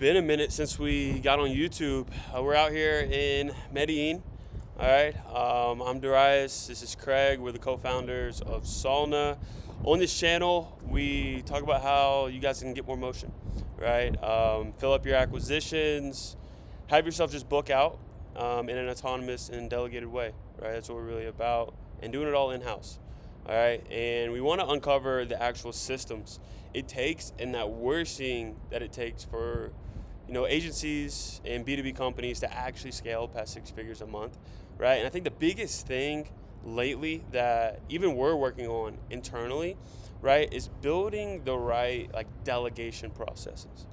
been a minute since we got on YouTube. We're out here in Medellin. All right. I'm Darius. This is Craig. We're the co-founders of Saulna. On this channel, we talk about how you guys can get more motion, right? Fill up your acquisitions, have yourself just book out in an autonomous and delegated way, right? That's what we're really about, and doing it all in-house. All right, and we want to uncover the actual systems it takes and that we're seeing that it takes for, agencies and B2B companies to actually scale past 6 figures a month, right? And I think the biggest thing lately that even we're working on internally, right, is building the right delegation processes,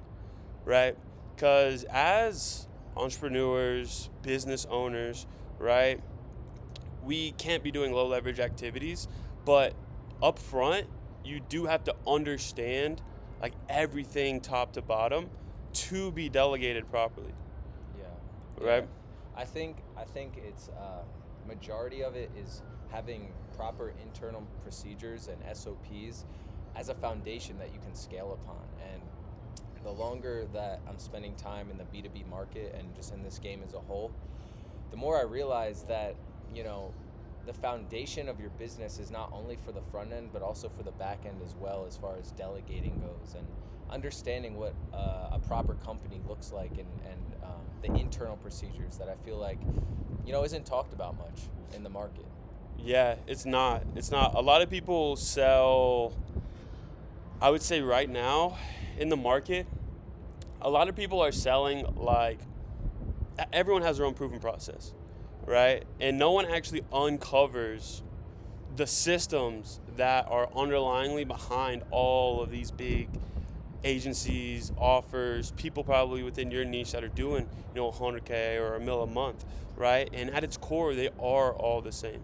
right? Because as entrepreneurs, business owners, right, we can't be doing low leverage activities, but up front, you do have to understand everything top to bottom to be delegated properly. Yeah. Right? I think it's majority of it is having proper internal procedures and SOPs as a foundation that you can scale upon. And the longer that I'm spending time in the B2B market and just in this game as a whole, the more I realize that, the foundation of your business is not only for the front end, but also for the back end as well, as far as delegating goes and understanding what a proper company looks like and the internal procedures that I feel like, isn't talked about much in the market. Yeah, it's not. A lot of people sell, I would say right now in the market, a lot of people are selling everyone has their own proven process, right? And no one actually uncovers the systems that are underlyingly behind all of these big agencies, offers, people probably within your niche that are doing, 100K or $1 million a month, right? And at its core, they are all the same,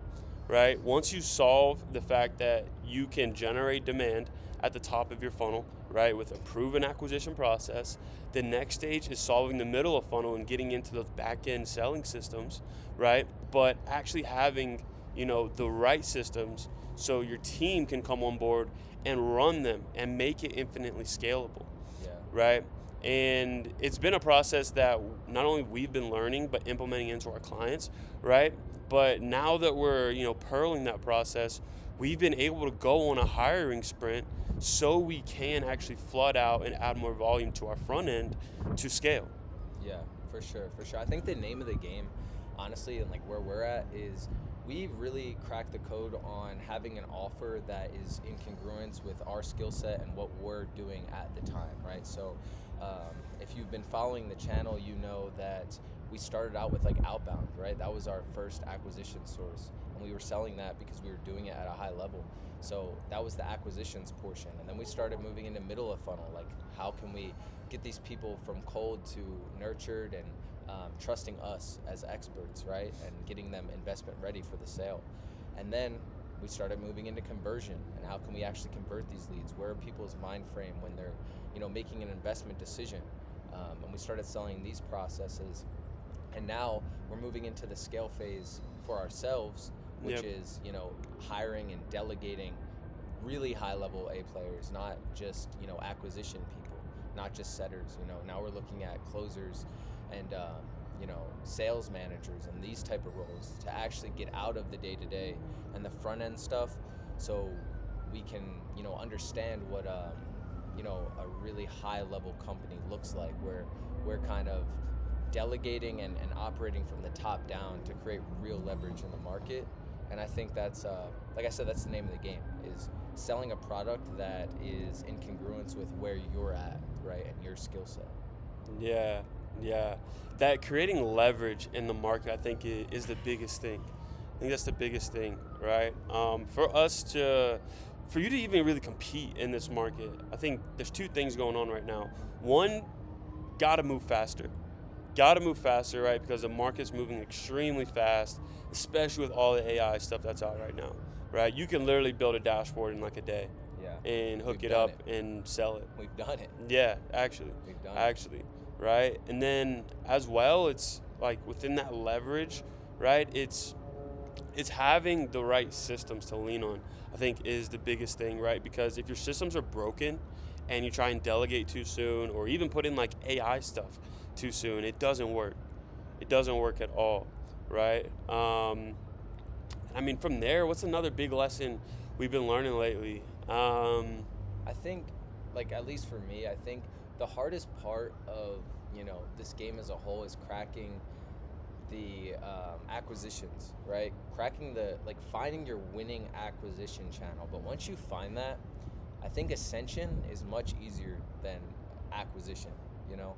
right? Once you solve the fact that you can generate demand at the top of your funnel, right, with a proven acquisition process, the next stage is solving the middle of funnel and getting into those back-end selling systems, right? But actually having, the right systems so your team can come on board and run them and make it infinitely scalable, right? And it's been a process that not only we've been learning, but implementing into our clients, right? But now that we're, pearling that process, we've been able to go on a hiring sprint so we can actually flood out and add more volume to our front end to scale. Yeah, for sure. I think the name of the game, honestly, and where we're at is we've really cracked the code on having an offer that is in congruence with our skill set and what we're doing at the time, right? So if you've been following the channel, you know that we started out with outbound, right? That was our first acquisition source. And we were selling that because we were doing it at a high level. So that was the acquisitions portion. And then we started moving into middle of funnel. How can we get these people from cold to nurtured and trusting us as experts, right? And getting them investment ready for the sale. And then we started moving into conversion and how can we actually convert these leads? Where are people's mind frame when they're, making an investment decision? And we started selling these processes. And now we're moving into the scale phase for ourselves, which is, hiring and delegating really high level A players, not just, acquisition people, not just setters. Now we're looking at closers and, sales managers and these type of roles to actually get out of the day-to-day and the front end stuff so we can, understand what, a really high level company looks like, where we're kind of delegating and operating from the top down to create real leverage in the market. And I think that's, like I said, that's the name of the game, is selling a product that is in congruence with where you're at, right, and your skill set. Yeah. That creating leverage in the market, I think, is the biggest thing. I think that's the biggest thing, right? For you to even really compete in this market, I think there's 2 things going on right now. One, gotta move faster, right? Because the market's moving extremely fast, especially with all the AI stuff that's out right now, right? You can literally build a dashboard in a day and hook it up and sell it. We've done it. Yeah, actually. We've done it. Right? And then as well, it's within that leverage, right? It's having the right systems to lean on, I think, is the biggest thing, right? Because if your systems are broken and you try and delegate too soon, or even put in like AI stuff too soon, it doesn't work. It doesn't work at all, right? I mean, from there, what's another big lesson we've been learning lately? I think, like, at least for me, I think the hardest part of, this game as a whole is cracking the acquisitions, right? Finding your winning acquisition channel. But once you find that, I think ascension is much easier than acquisition, you know?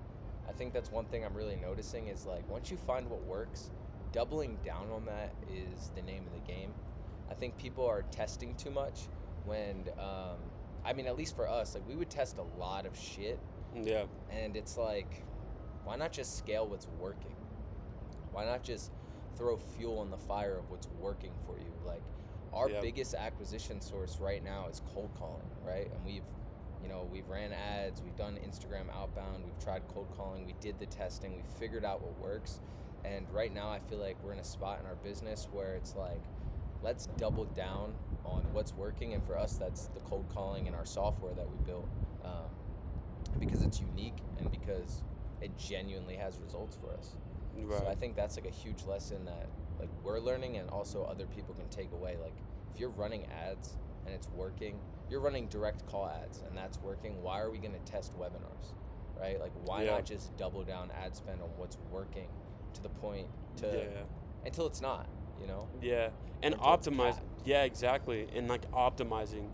I think that's one thing I'm really noticing is like once you find what works, doubling down on that is the name of the game. I think people are testing too much when, at least for us, like we would test a lot of shit. Yeah. And it's like, why not just scale what's working? Why not just throw fuel on the fire of what's working for you? Like our biggest acquisition source right now is cold calling, right? And we've ran ads, we've done Instagram outbound, we've tried cold calling, we did the testing, we figured out what works. And right now I feel like we're in a spot in our business where it's like, let's double down on what's working. And for us, that's the cold calling and our software that we built, because it's unique and because it genuinely has results for us. Right. So I think that's like a huge lesson that like we're learning and also other people can take away. Like if you're running ads and it's working, you're running direct call ads and that's working, why are we going to test webinars, right? Like why not just double down ad spend on what's working to the point until it's not, Yeah, and optimize. Yeah, exactly, and like optimizing,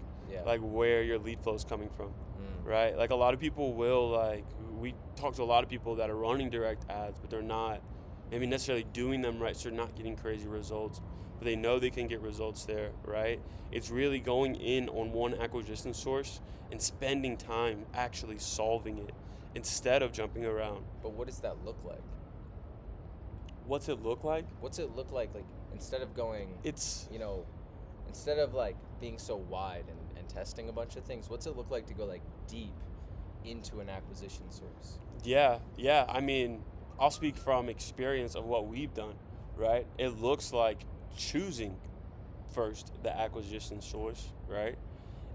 like where your lead flow is coming from, right? Like a lot of people will we talk to a lot of people that are running direct ads, but they're not maybe necessarily doing them right, so they're not getting crazy results. But they know they can get results there, right? It's really going in on one acquisition source and spending time actually solving it instead of jumping around. But what does that look like? What's it look like? What's it look like instead of going, instead of like being so wide and testing a bunch of things, what's it look like to go like deep into an acquisition source? Yeah. I mean, I'll speak from experience of what we've done, right? It looks like choosing first the acquisition source, right?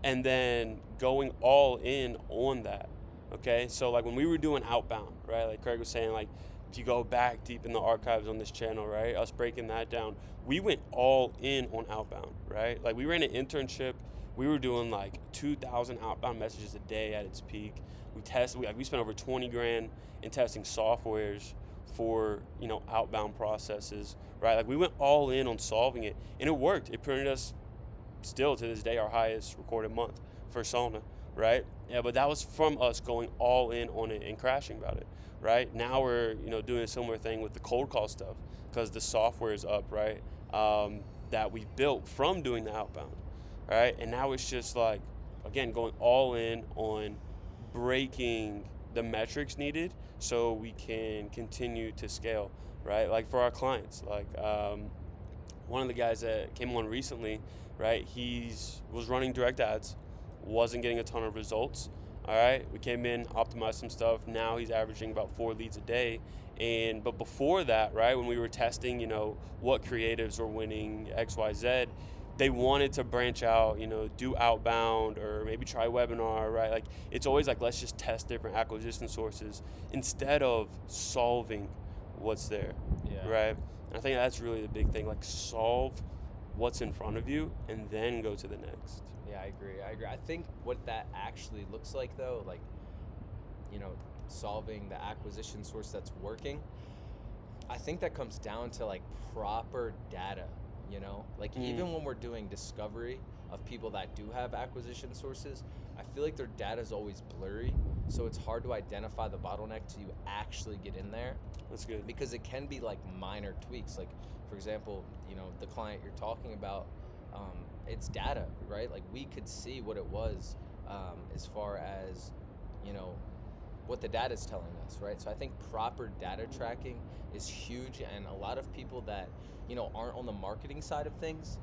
And then going all in on that, okay? So like when we were doing outbound, right? Like Craig was saying, like if you go back deep in the archives on this channel, right? Us breaking that down, we went all in on outbound, right? Like we ran an internship. We were doing like 2,000 outbound messages a day at its peak. We spent over 20 grand in testing softwares for, outbound processes, right? Like we went all in on solving it and it worked. It printed us still to this day our highest recorded month for Sauna, right? Yeah, but that was from us going all in on it and crashing about it, right? Now we're, doing a similar thing with the cold call stuff because the software is up, right? That we built from doing the outbound, right? And now it's just like, again, going all in on breaking the metrics needed so we can continue to scale, right? Like for our clients, like one of the guys that came on recently, right? Was running direct ads, wasn't getting a ton of results. All right, we came in, optimized some stuff. Now he's averaging about 4 leads a day. But before that, right, when we were testing, what creatives were winning X, Y, Z, they wanted to branch out, do outbound or maybe try webinar, right? Like it's always like, let's just test different acquisition sources instead of solving what's there, right? And I think that's really the big thing, like solve what's in front of you and then go to the next. Yeah, I agree. I think what that actually looks like though, like, solving the acquisition source that's working, I think that comes down to like proper data, even when we're doing discovery of people that do have acquisition sources, I feel like their data is always blurry. So it's hard to identify the bottleneck till you actually get in there. That's good. Because it can be like minor tweaks. Like, for example, the client you're talking about, it's data, right? Like we could see what it was as far as, what the data is telling us, right? So I think proper data tracking is huge, and a lot of people that, aren't on the marketing side of things,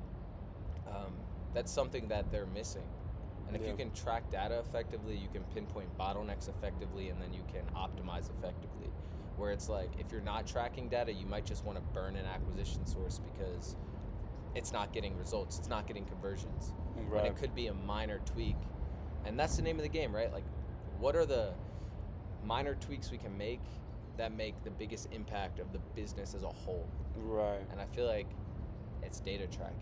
that's something that they're missing. And if you can track data effectively, you can pinpoint bottlenecks effectively, and then you can optimize effectively. Where it's like, if you're not tracking data, you might just want to burn an acquisition source because it's not getting results, it's not getting conversions. Right. And it could be a minor tweak. And that's the name of the game, right? Like what are the minor tweaks we can make that make the biggest impact of the business as a whole? Right. And I feel like it's data tracking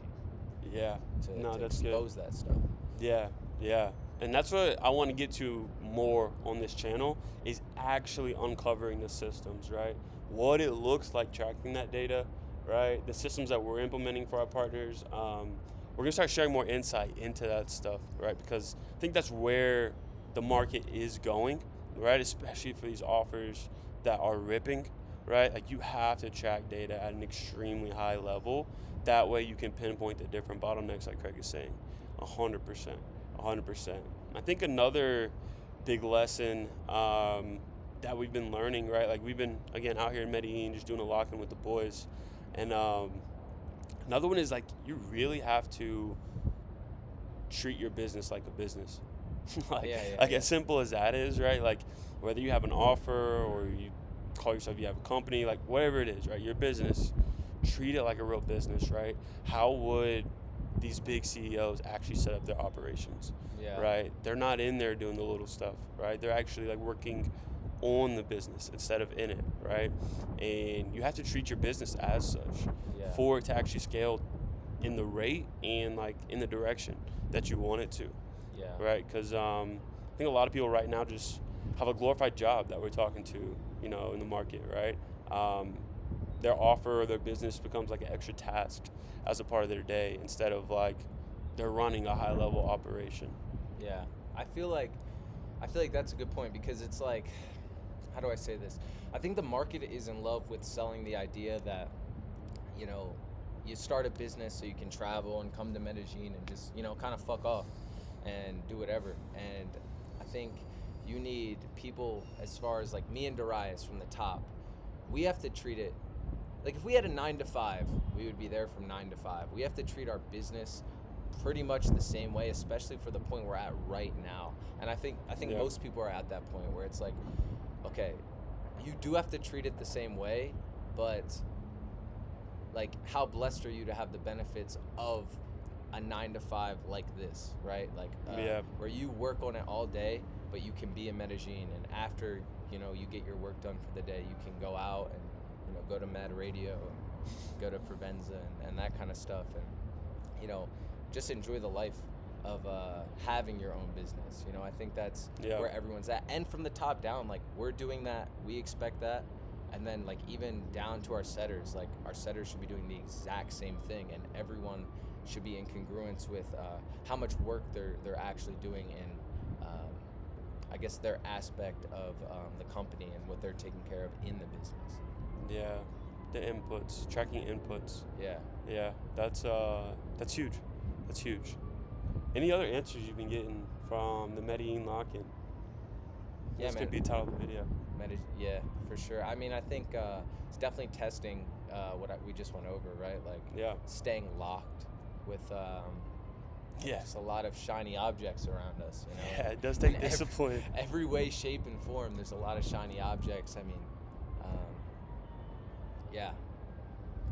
Yeah. to, No, to that's good. expose that stuff. Yeah, yeah. And that's what I want to get to more on this channel is actually uncovering the systems, right? What it looks like tracking that data, right? The systems that we're implementing for our partners. We're going to start sharing more insight into that stuff, right? Because I think that's where the market is going, right? Especially for these offers that are ripping, right? Like you have to track data at an extremely high level. That way you can pinpoint the different bottlenecks, like Craig is saying. 100%. 100%. I think another big lesson that we've been learning, right? Like we've been, again, out here in Medellin just doing a lock-in with the boys. And another one is like you really have to treat your business like a business. As simple as that is, right? Like whether you have an offer or you call yourself, you have a company, like whatever it is, right? Your business, treat it like a real business, right? How would these big CEOs actually set up their operations, right? They're not in there doing the little stuff, right? They're actually like working on the business instead of in it, right? And you have to treat your business as such for it to actually scale in the rate and like in the direction that you want it to, right? Because I think a lot of people right now just have a glorified job that we're talking to, you know, in the market, right? Their offer or their business becomes like an extra task as a part of their day instead of like they're running a high level operation. Yeah, I feel like that's a good point because it's like, how do I say this? I think the market is in love with selling the idea that, you know, you start a business so you can travel and come to Medellin and just, you know, kind of fuck off and do whatever. And I think you need people as far as like me and Darius from the top. We have to treat it like if we had a 9 to 5, we would be there from 9 to 5. We have to treat our business pretty much the same way, especially for the point we're at right now. And I think most people are at that point where it's like, okay, you do have to treat it the same way, but like how blessed are you to have the benefits of a 9 to 5 like this, right? Like where you work on it all day, but you can be in Medellin, and after, you know, you get your work done for the day, you can go out and, you know, go to Mad Radio and go to Provenza and that kind of stuff, and, you know, just enjoy the life of having your own business. You know, I think that's where everyone's at. And from the top down, like we're doing that, we expect that. And then like even down to our setters, like our setters should be doing the exact same thing, and everyone should be in congruence with how much work they're actually doing in I guess their aspect of the company and what they're taking care of in the business. Yeah, the inputs, tracking inputs. Yeah, that's huge. That's huge. Any other answers you've been getting from the Medellin lock-in? Yeah, this could be the title of the video. Yeah, for sure. I mean, I think it's definitely testing we just went over, right? Like staying locked with just a lot of shiny objects around us. You know? Yeah, it does take discipline. Every way, shape, and form, there's a lot of shiny objects. I mean,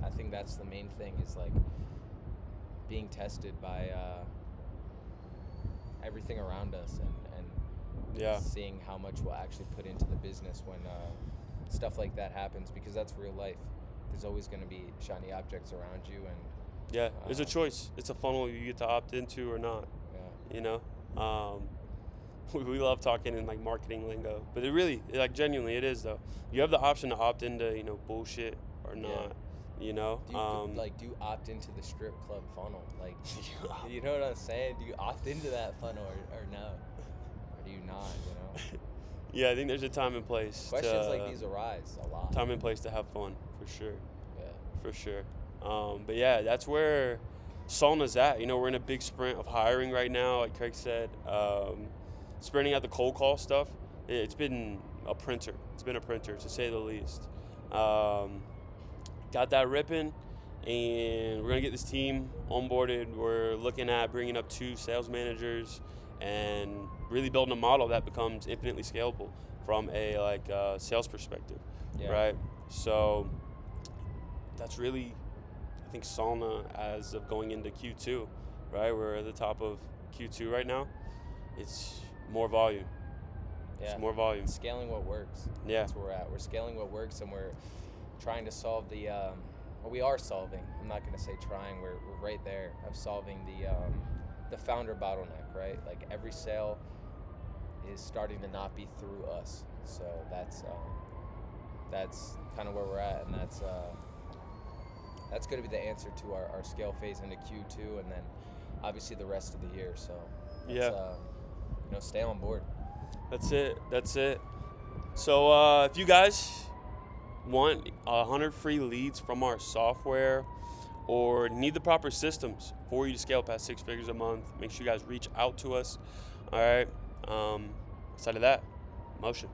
I think that's the main thing is like being tested by everything around us and seeing how much we'll actually put into the business when stuff like that happens, because that's real life. There's always going to be shiny objects around you, and there's a choice. It's a funnel you get to opt into or not. You know, we love talking in like marketing lingo, but it really, like genuinely, it is though. You have the option to opt into, you know, bullshit or not. You know, do you opt into the strip club funnel? Like, you know what I'm saying? Do you opt into that funnel or no? Or do you not? You know? Yeah, I think there's a time and place. Questions like these arise a lot. Time and place to have fun, for sure. Yeah, for sure. But yeah, that's where Saulna's at. You know, we're in a big sprint of hiring right now. Like Craig said, sprinting out the cold call stuff. It's been a printer. It's been a printer, to say the least. Got that ripping, and we're gonna get this team onboarded. We're looking at bringing up 2 sales managers and really building a model that becomes infinitely scalable from a sales perspective, right? So that's really, I think, Saulna as of going into Q2, right? We're at the top of Q2 right now. It's more volume. Yeah. Just more volume. Scaling what works. Yeah. That's where we're at. We're scaling what works, and we're trying to solve the. Well, we are solving. I'm not going to say trying. We're right there of solving the founder bottleneck. Right. Like every sale is starting to not be through us. So that's kind of where we're at, and that's going to be the answer to our scale phase into Q2, and then obviously the rest of the year. So stay on board. That's it. So if you guys want 100 free leads from our software or need the proper systems for you to scale past 6 figures a month, make sure you guys reach out to us. All right. Outside of that, motion.